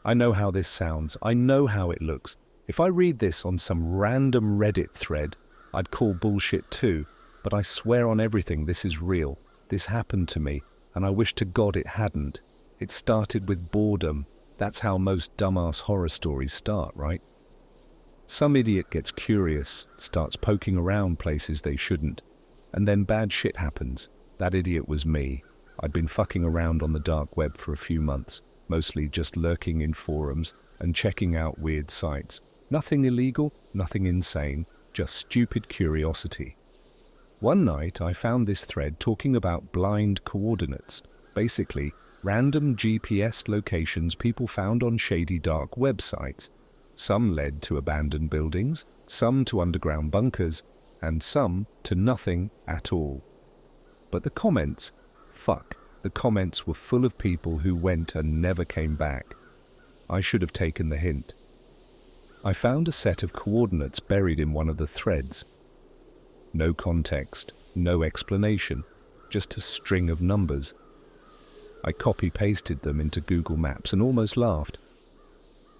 I know how this sounds. I know how it looks. If I read this on some random Reddit thread, I'd call bullshit too. But I swear on everything this is real. This happened to me, and I wish to God it hadn't. It started with boredom. That's how most dumbass horror stories start, right? Some idiot gets curious, starts poking around places they shouldn't, and then bad shit happens. That idiot was me. I'd been fucking around on the dark web for a few months, mostly just lurking in forums and checking out weird sites. Nothing illegal, nothing insane, just stupid curiosity. One night I found this thread talking about blind coordinates, basically random GPS locations people found on shady dark websites. Some led to abandoned buildings, some to underground bunkers, and some to nothing at all. But the comments, the comments were full of people who went and never came back. I should have taken the hint. I found a set of coordinates buried in one of the threads. No context, no explanation, just a string of numbers. I copy-pasted them into Google Maps and almost laughed.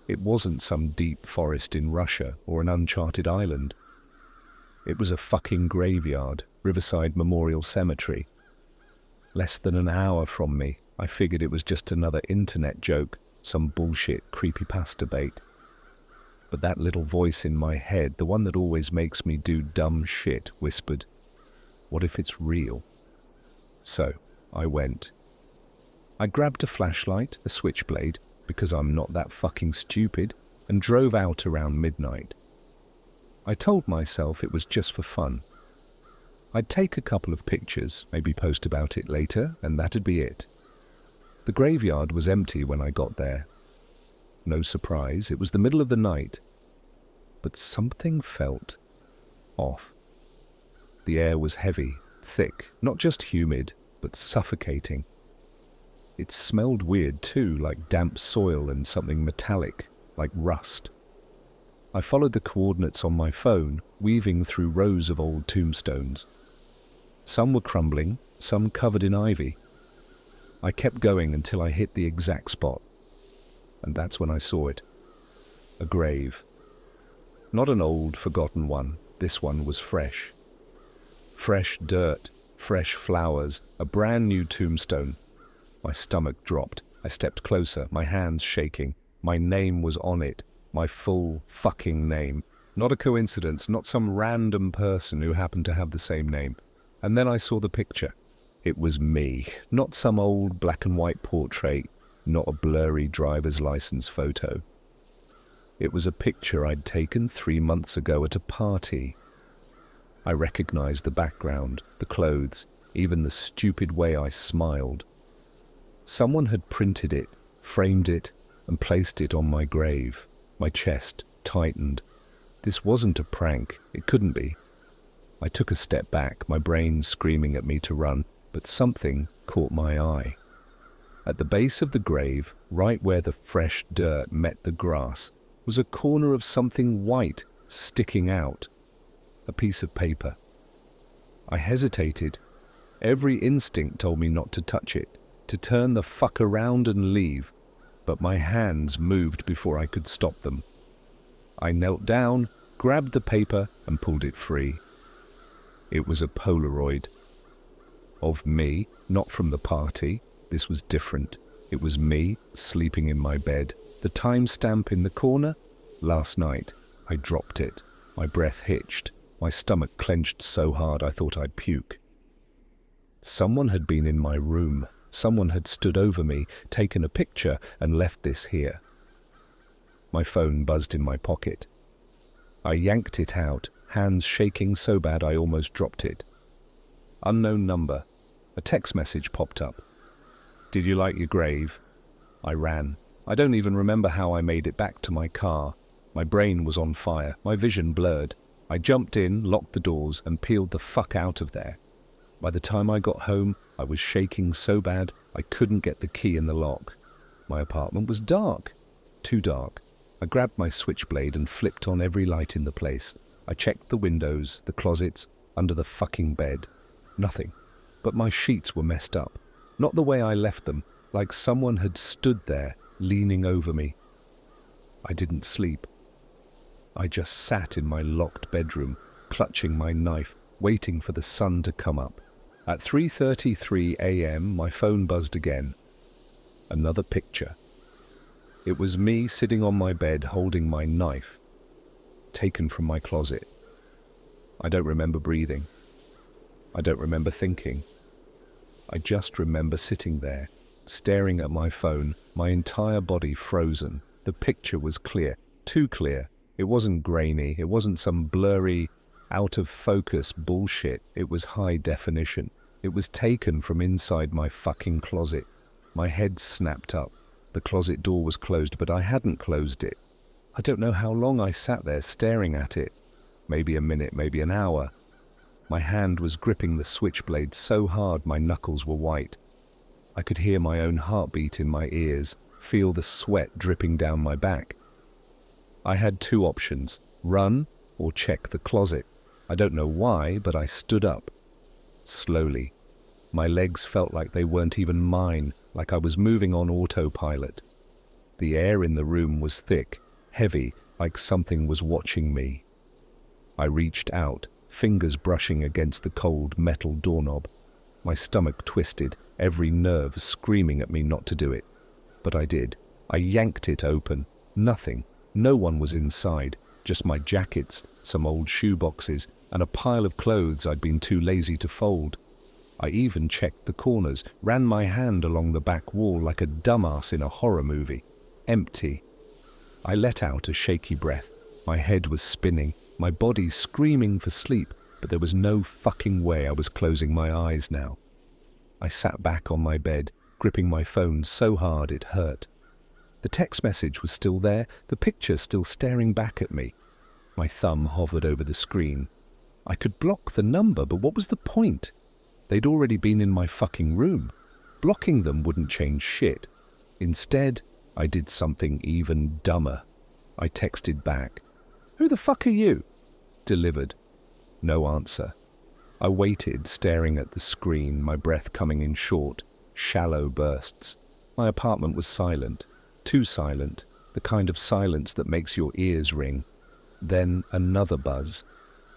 It wasn't some deep forest in Russia or an uncharted island. It was a fucking graveyard, Riverside Memorial Cemetery. Less than an hour from me, I figured it was just another internet joke, some bullshit creepypasta bait. But that little voice in my head, the one that always makes me do dumb shit, whispered, "What if it's real?" So, I went. I grabbed a flashlight, a switchblade, because I'm not that fucking stupid, and drove out around midnight. I told myself it was just for fun. I'd take a couple of pictures, maybe post about it later, and that'd be it. The graveyard was empty when I got there. No surprise, it was the middle of the night. But something felt off. The air was heavy, thick, not just humid, but suffocating. It smelled weird too, like damp soil and something metallic, like rust. I followed the coordinates on my phone, weaving through rows of old tombstones. Some were crumbling, some covered in ivy. I kept going until I hit the exact spot. And that's when I saw it. A grave. Not an old, forgotten one. This one was fresh. Fresh dirt, fresh flowers, a brand new tombstone. My stomach dropped. I stepped closer, my hands shaking. My name was on it. My full fucking name. Not a coincidence, not some random person who happened to have the same name. And then I saw the picture. It was me. Not some old black and white portrait, not a blurry driver's license photo. It was a picture I'd taken 3 months ago at a party. I recognized the background, the clothes, even the stupid way I smiled. Someone had printed it, framed it, and placed it on my grave. My chest tightened. This wasn't a prank. It couldn't be. I took a step back, my brain screaming at me to run, but something caught my eye. At the base of the grave, right where the fresh dirt met the grass, was a corner of something white sticking out. A piece of paper. I hesitated. Every instinct told me not to touch it, to turn the fuck around and leave, but my hands moved before I could stop them. I knelt down, grabbed the paper, and pulled it free. It was a Polaroid. Of me, not from the party. This was different. It was me, sleeping in my bed. The timestamp in the corner? Last night. I dropped it. My breath hitched. My stomach clenched so hard I thought I'd puke. Someone had been in my room. Someone had stood over me, taken a picture, and left this here. My phone buzzed in my pocket. I yanked it out, hands shaking so bad I almost dropped it. Unknown number. A text message popped up. "Did you like your grave?" I ran. I don't even remember how I made it back to my car. My brain was on fire, my vision blurred. I jumped in, locked the doors, and peeled the fuck out of there. By the time I got home, I was shaking so bad I couldn't get the key in the lock. My apartment was dark. Too dark. I grabbed my switchblade and flipped on every light in the place. I checked the windows, the closets, under the fucking bed. Nothing. But my sheets were messed up. Not the way I left them, like someone had stood there, leaning over me. I didn't sleep. I just sat in my locked bedroom, clutching my knife, waiting for the sun to come up. At 3:33 a.m., my phone buzzed again. Another picture. It was me sitting on my bed holding my knife, taken from my closet. I don't remember breathing. I don't remember thinking. I just remember sitting there, staring at my phone, my entire body frozen. The picture was clear, too clear. It wasn't grainy, it wasn't some blurry, out-of-focus bullshit. It was high definition. It was taken from inside my fucking closet. My head snapped up. The closet door was closed, but I hadn't closed it. I don't know how long I sat there staring at it. Maybe a minute, maybe an hour. My hand was gripping the switchblade so hard my knuckles were white. I could hear my own heartbeat in my ears, feel the sweat dripping down my back. I had two options, run or check the closet. I don't know why, but I stood up. Slowly. My legs felt like they weren't even mine, like I was moving on autopilot. The air in the room was thick, heavy, like something was watching me. I reached out, fingers brushing against the cold metal doorknob. My stomach twisted, every nerve screaming at me not to do it. But I did. I yanked it open. Nothing. No one was inside. Just my jackets, some old shoe boxes, and a pile of clothes I'd been too lazy to fold. I even checked the corners, ran my hand along the back wall like a dumbass in a horror movie. Empty. I let out a shaky breath. My head was spinning, my body screaming for sleep, but there was no fucking way I was closing my eyes now. I sat back on my bed, gripping my phone so hard it hurt. The text message was still there, the picture still staring back at me. My thumb hovered over the screen. I could block the number, but what was the point? They'd already been in my fucking room. Blocking them wouldn't change shit. Instead, I did something even dumber. I texted back. "Who the fuck are you?" Delivered. No answer. I waited, staring at the screen, my breath coming in short, shallow bursts. My apartment was silent. Too silent. The kind of silence that makes your ears ring. Then another buzz.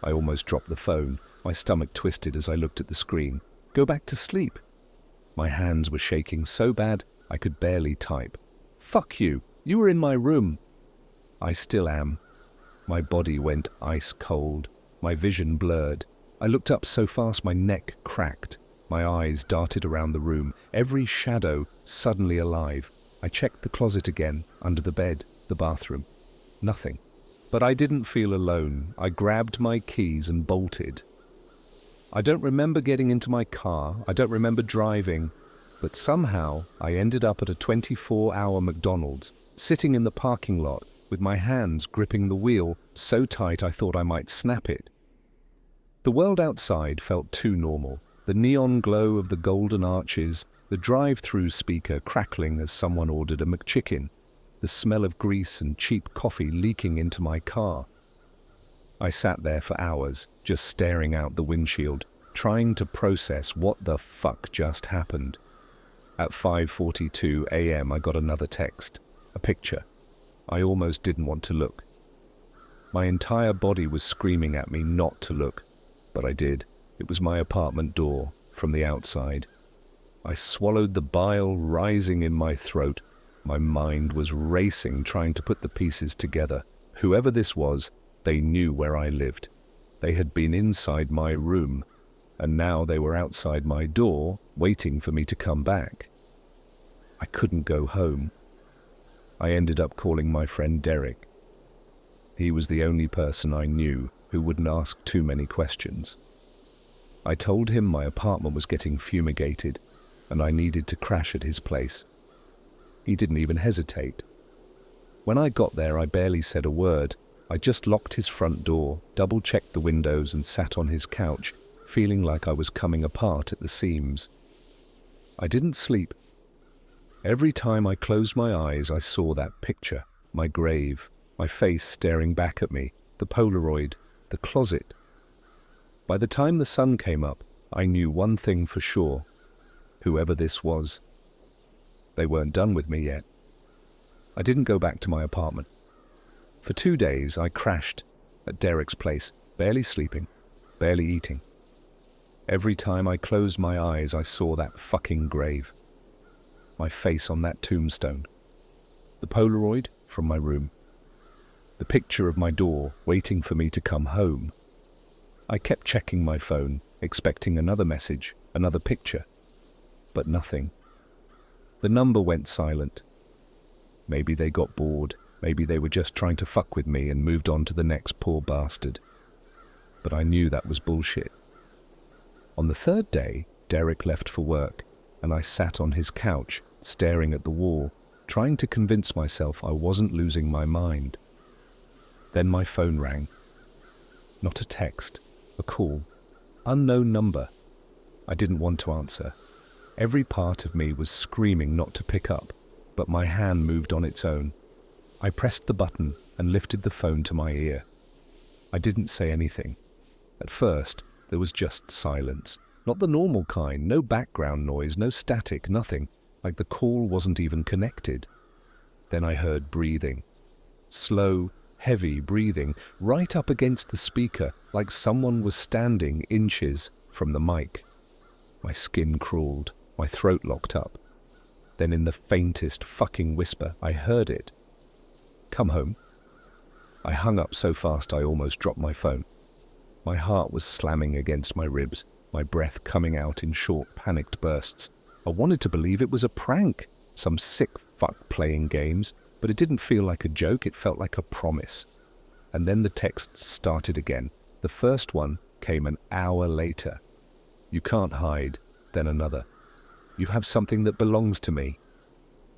I almost dropped the phone. My stomach twisted as I looked at the screen. Go back to sleep. My hands were shaking so bad I could barely type. Fuck you. You were in my room. I still am. My body went ice cold. My vision blurred. I looked up so fast my neck cracked. My eyes darted around the room, every shadow suddenly alive. I checked the closet again, under the bed, the bathroom. Nothing. But I didn't feel alone. I grabbed my keys and bolted. I don't remember getting into my car. I don't remember driving. But somehow I ended up at a 24-hour McDonald's, sitting in the parking lot with my hands gripping the wheel so tight I thought I might snap it. The world outside felt too normal. The neon glow of the golden arches, the drive-through speaker crackling as someone ordered a McChicken, the smell of grease and cheap coffee leaking into my car. I sat there for hours, just staring out the windshield, trying to process what the fuck just happened. At 5:42 a.m. I got another text, a picture. I almost didn't want to look. My entire body was screaming at me not to look, but I did. It was my apartment door, from the outside. I swallowed the bile rising in my throat. My mind was racing, trying to put the pieces together. Whoever this was, they knew where I lived. They had been inside my room, and now they were outside my door, waiting for me to come back. I couldn't go home. I ended up calling my friend Derek. He was the only person I knew who wouldn't ask too many questions. I told him my apartment was getting fumigated, and I needed to crash at his place. He didn't even hesitate. When I got there, I barely said a word. I just locked his front door, double-checked the windows, and sat on his couch, feeling like I was coming apart at the seams. I didn't sleep. Every time I closed my eyes, I saw that picture, my grave, my face staring back at me, the Polaroid, the closet. By the time the sun came up, I knew one thing for sure. Whoever this was, they weren't done with me yet. I didn't go back to my apartment. For 2 days, I crashed at Derek's place, barely sleeping, barely eating. Every time I closed my eyes, I saw that fucking grave. My face on that tombstone. The Polaroid from my room. The picture of my door waiting for me to come home. I kept checking my phone, expecting another message, another picture. But nothing. The number went silent. Maybe they got bored. Maybe they were just trying to fuck with me and moved on to the next poor bastard. But I knew that was bullshit. On the 3rd day, Derek left for work, and I sat on his couch, staring at the wall, trying to convince myself I wasn't losing my mind. Then my phone rang. Not a text, a call. Unknown number. I didn't want to answer. Every part of me was screaming not to pick up, but my hand moved on its own. I pressed the button and lifted the phone to my ear. I didn't say anything. At first, there was just silence. Not the normal kind, no background noise, no static, nothing. Like the call wasn't even connected. Then I heard breathing. Slow, heavy breathing, right up against the speaker, like someone was standing inches from the mic. My skin crawled, my throat locked up. Then in the faintest fucking whisper, I heard it. Come home. I hung up so fast I almost dropped my phone. My heart was slamming against my ribs, my breath coming out in short, panicked bursts. I wanted to believe it was a prank, some sick fuck playing games, but it didn't feel like a joke, it felt like a promise. And then the texts started again. The first one came an hour later. You can't hide. Then another. You have something that belongs to me.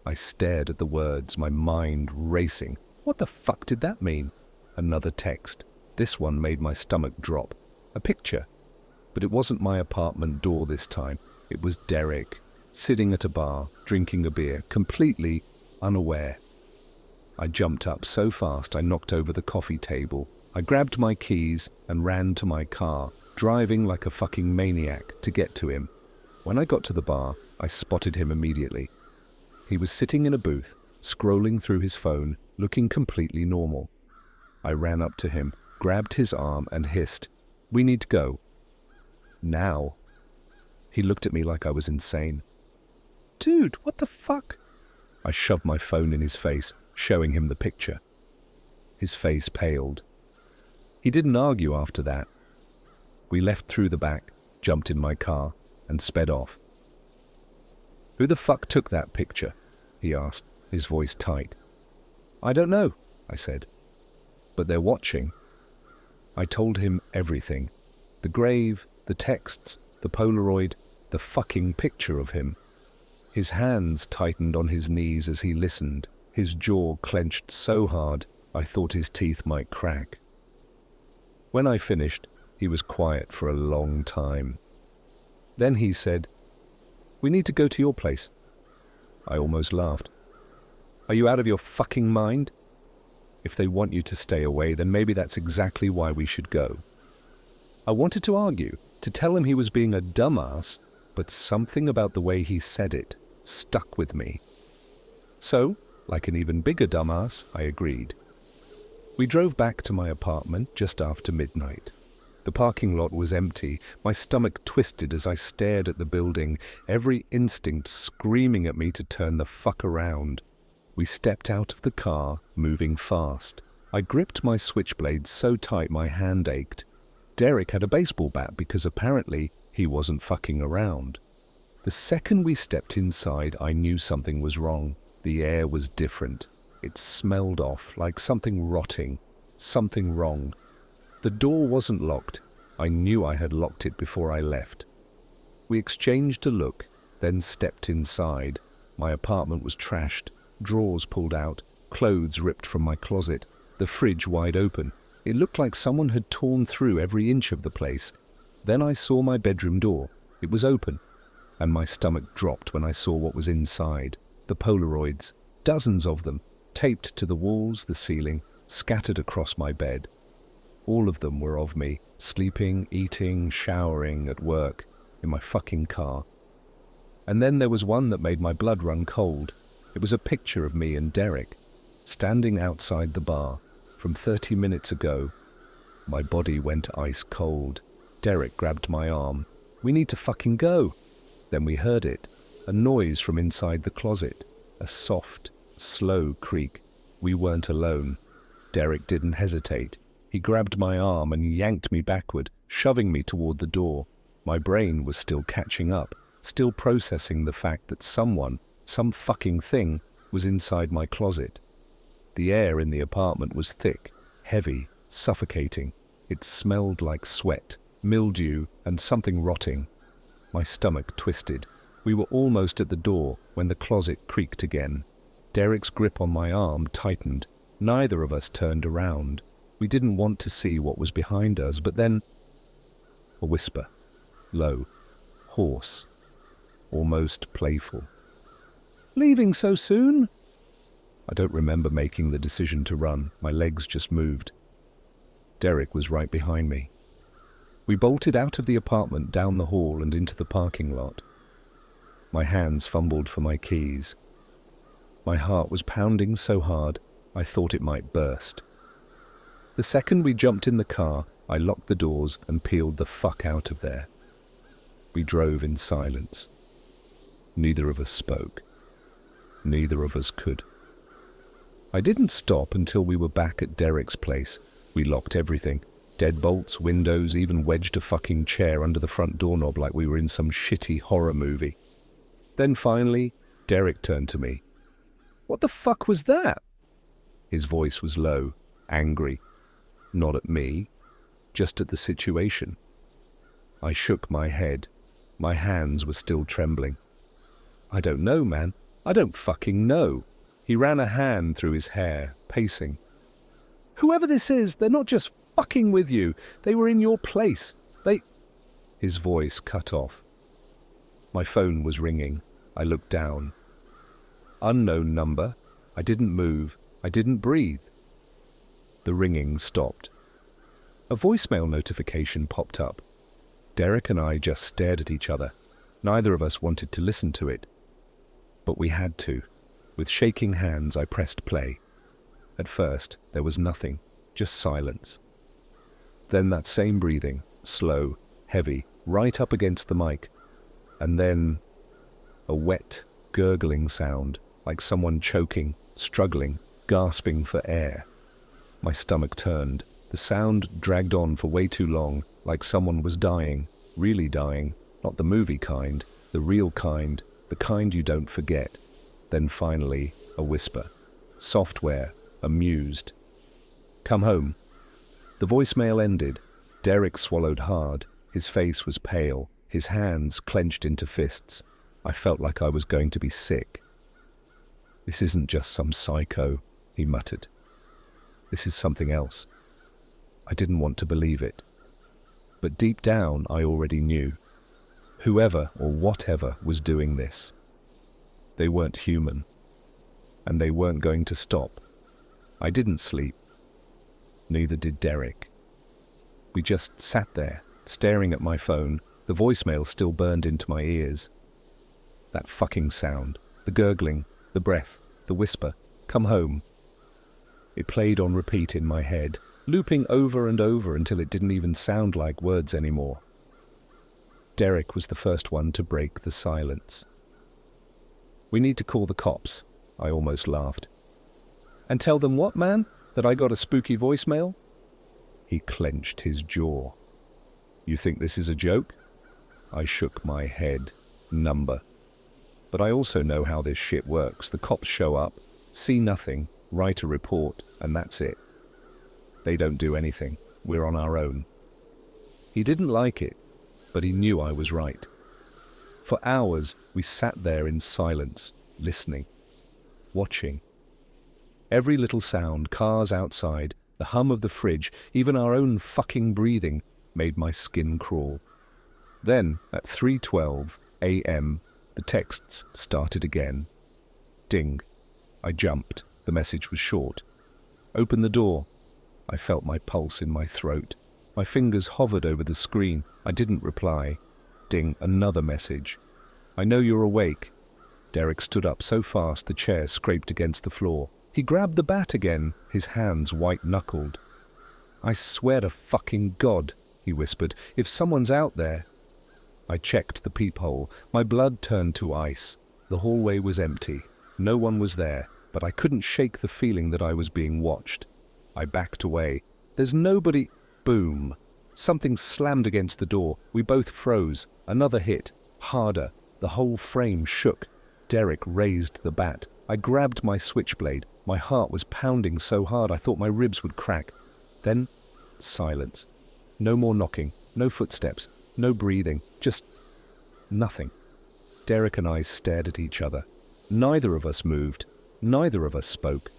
I stared at the words, my mind racing. What the fuck did that mean? Another text. This one made my stomach drop. A picture. But it wasn't my apartment door this time. It was Derek, sitting at a bar, drinking a beer, completely unaware. I jumped up so fast I knocked over the coffee table. I grabbed my keys and ran to my car, driving like a fucking maniac to get to him. When I got to the bar, I spotted him immediately. He was sitting in a booth, scrolling through his phone, looking completely normal. I ran up to him, grabbed his arm and hissed, "We need to go." Now. He looked at me like I was insane. "Dude, what the fuck?" I shoved my phone in his face, showing him the picture. His face paled. He didn't argue after that. We left through the back, jumped in my car, and sped off. "Who the fuck took that picture?" he asked, his voice tight. "I don't know," I said. "But they're watching." I told him everything. The grave, the texts, the Polaroid, the fucking picture of him. His hands tightened on his knees as he listened, his jaw clenched so hard I thought his teeth might crack. When I finished, he was quiet for a long time. Then he said, "We need to go to your place." I almost laughed. "Are you out of your fucking mind? If they want you to stay away, then maybe that's exactly why we should go." I wanted to argue, to tell him he was being a dumbass, but something about the way he said it stuck with me. So, like an even bigger dumbass, I agreed. We drove back to my apartment just after midnight. The parking lot was empty. My stomach twisted as I stared at the building, every instinct screaming at me to turn the fuck around. We stepped out of the car, moving fast. I gripped my switchblade so tight my hand ached. Derek had a baseball bat because apparently he wasn't fucking around. The second we stepped inside, I knew something was wrong. The air was different. It smelled off like something rotting, something wrong. The door wasn't locked. I knew I had locked it before I left. We exchanged a look, then stepped inside. My apartment was trashed, drawers pulled out, clothes ripped from my closet, the fridge wide open. It looked like someone had torn through every inch of the place. Then I saw my bedroom door. It was open, and my stomach dropped when I saw what was inside. The Polaroids, dozens of them, taped to the walls, the ceiling, scattered across my bed. All of them were of me, sleeping, eating, showering, at work, in my fucking car. And then there was one that made my blood run cold. It was a picture of me and Derek, standing outside the bar, from 30 minutes ago. My body went ice cold. Derek grabbed my arm. We need to fucking go. Then we heard it. A noise from inside the closet. A soft, slow creak. We weren't alone. Derek didn't hesitate. He grabbed my arm and yanked me backward, shoving me toward the door. My brain was still catching up, still processing the fact that someone, some fucking thing, was inside my closet. The air in the apartment was thick, heavy, suffocating. It smelled like sweat, mildew, and something rotting. My stomach twisted. We were almost at the door when the closet creaked again. Derek's grip on my arm tightened. Neither of us turned around. We didn't want to see what was behind us, but then a whisper, low, hoarse, almost playful. "Leaving so soon?" I don't remember making the decision to run. My legs just moved. Derek was right behind me. We bolted out of the apartment, down the hall and into the parking lot. My hands fumbled for my keys. My heart was pounding so hard I thought it might burst. The second we jumped in the car, I locked the doors and peeled the fuck out of there. We drove in silence. Neither of us spoke. Neither of us could. I didn't stop until we were back at Derek's place. We locked everything. Deadbolts, windows, even wedged a fucking chair under the front doorknob like we were in some shitty horror movie. Then finally, Derek turned to me. "What the fuck was that?" His voice was low, angry. Not at me, just at the situation. I shook my head. My hands were still trembling. "I don't know, man. I don't fucking know." He ran a hand through his hair, pacing. "Whoever this is, they're not just fucking with you. They were in your place. His voice cut off. My phone was ringing. I looked down. Unknown number. I didn't move. I didn't breathe. The ringing stopped. A voicemail notification popped up. Derek and I just stared at each other. Neither of us wanted to listen to it. But we had to. With shaking hands, I pressed play. At first, there was nothing, just silence. Then that same breathing, slow, heavy, right up against the mic. And then a wet, gurgling sound, like someone choking, struggling, gasping for air. My stomach turned. The sound dragged on for way too long, like someone was dying, really dying, not the movie kind, the real kind, the kind you don't forget. Then finally, a whisper. Software, amused. "Come home." The voicemail ended. Derek swallowed hard. His face was pale, his hands clenched into fists. I felt like I was going to be sick. "This isn't just some psycho," he muttered. "This is something else." I didn't want to believe it. But deep down, I already knew. Whoever or whatever was doing this, they weren't human. And they weren't going to stop. I didn't sleep. Neither did Derek. We just sat there, staring at my phone. The voicemail still burned into my ears. That fucking sound, the gurgling, the breath, the whisper, "Come home." It played on repeat in my head, looping over and over until it didn't even sound like words anymore. Derek was the first one to break the silence. "We need to call the cops," I almost laughed. "And tell them what, man? That I got a spooky voicemail?" He clenched his jaw. "You think this is a joke?" I shook my head. Number. But I also know how this shit works. The cops show up, see nothing, write a report, and that's it. They don't do anything. We're on our own. He didn't like it, but he knew I was right. For hours, we sat there in silence, listening, watching. Every little sound, cars outside, the hum of the fridge, even our own fucking breathing, made my skin crawl. Then, at 3:12 a.m., the texts started again. Ding. I jumped. The message was short. "Open the door." I felt my pulse in my throat. My fingers hovered over the screen. I didn't reply. Ding, another message. "I know you're awake." Derek stood up so fast the chair scraped against the floor. He grabbed the bat again, his hands white-knuckled. "I swear to fucking God," he whispered, "if someone's out there." I checked the peephole. My blood turned to ice. The hallway was empty. No one was there, but I couldn't shake the feeling that I was being watched. I backed away. "There's nobody—" Boom. Something slammed against the door. We both froze. Another hit. Harder. The whole frame shook. Derek raised the bat. I grabbed my switchblade. My heart was pounding so hard I thought my ribs would crack. Then, silence. No more knocking. No footsteps. No breathing. Just nothing. Derek and I stared at each other. Neither of us moved. Neither of us spoke.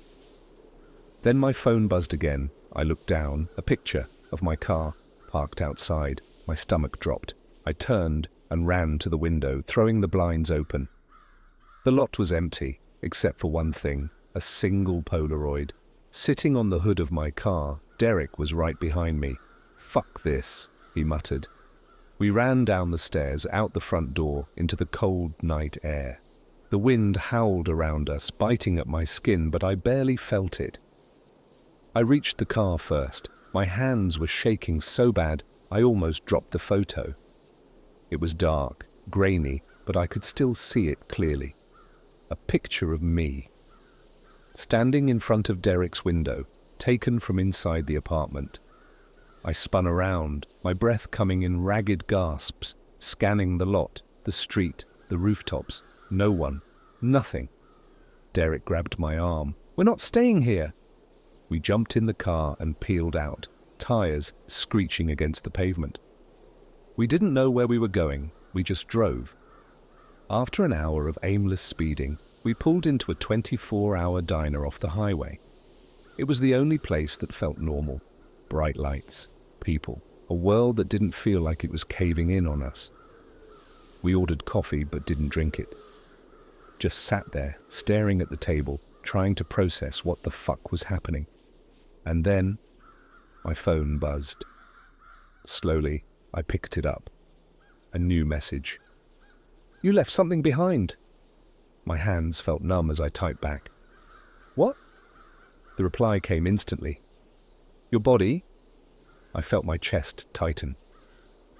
Then my phone buzzed again. I looked down. A picture of my car, parked outside. My stomach dropped. I turned and ran to the window, throwing the blinds open. The lot was empty, except for one thing, a single Polaroid. Sitting on the hood of my car, Derek was right behind me. "Fuck this," he muttered. We ran down the stairs, out the front door, into the cold night air. The wind howled around us, biting at my skin, but I barely felt it. I reached the car first. My hands were shaking so bad, I almost dropped the photo. It was dark, grainy, but I could still see it clearly. A picture of me, standing in front of Derek's window, taken from inside the apartment. I spun around, my breath coming in ragged gasps, scanning the lot, the street, the rooftops. No one. Nothing. Derek grabbed my arm. "We're not staying here." We jumped in the car and peeled out, tires screeching against the pavement. We didn't know where we were going, we just drove. After an hour of aimless speeding, we pulled into a 24-hour diner off the highway. It was the only place that felt normal. Bright lights, people, a world that didn't feel like it was caving in on us. We ordered coffee but didn't drink it. Just sat there, staring at the table, trying to process what the fuck was happening. And then, my phone buzzed. Slowly, I picked it up. A new message. "You left something behind." My hands felt numb as I typed back. "What?" The reply came instantly. "Your body?" I felt my chest tighten.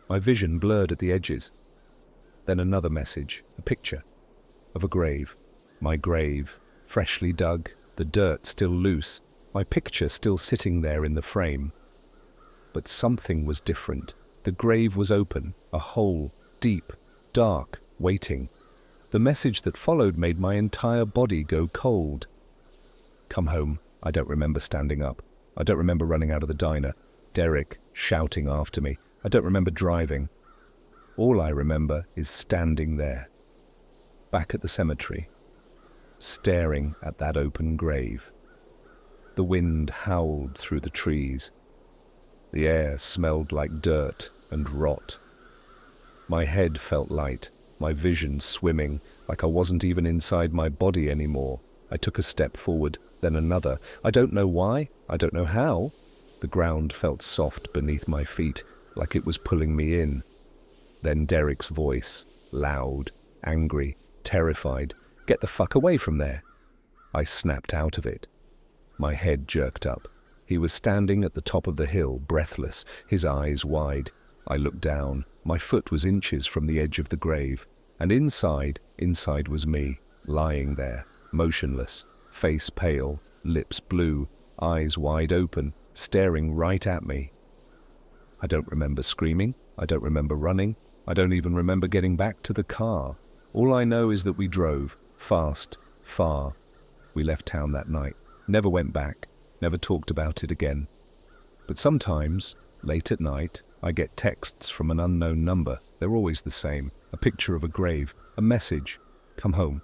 My vision blurred at the edges. Then another message, a picture of a grave. My grave, freshly dug, the dirt still loose, my picture still sitting there in the frame. But something was different. The grave was open, a hole, deep, dark, waiting. The message that followed made my entire body go cold. "Come home." I don't remember standing up. I don't remember running out of the diner. Derek shouting after me. I don't remember driving. All I remember is standing there, back at the cemetery, staring at that open grave. The wind howled through the trees. The air smelled like dirt and rot. My head felt light, my vision swimming, like I wasn't even inside my body anymore. I took a step forward, then another. I don't know why, I don't know how. The ground felt soft beneath my feet, like it was pulling me in. Then Derek's voice, loud, angry, terrified. "Get the fuck away from there." I snapped out of it. My head jerked up. He was standing at the top of the hill, breathless, his eyes wide. I looked down. My foot was inches from the edge of the grave. And inside was me, lying there, motionless, face pale, lips blue, eyes wide open, staring right at me. I don't remember screaming. I don't remember running. I don't even remember getting back to the car. All I know is that we drove, fast, far. We left town that night, never went back, never talked about it again. But sometimes, late at night, I get texts from an unknown number. They're always the same. A picture of a grave, a message. "Come home."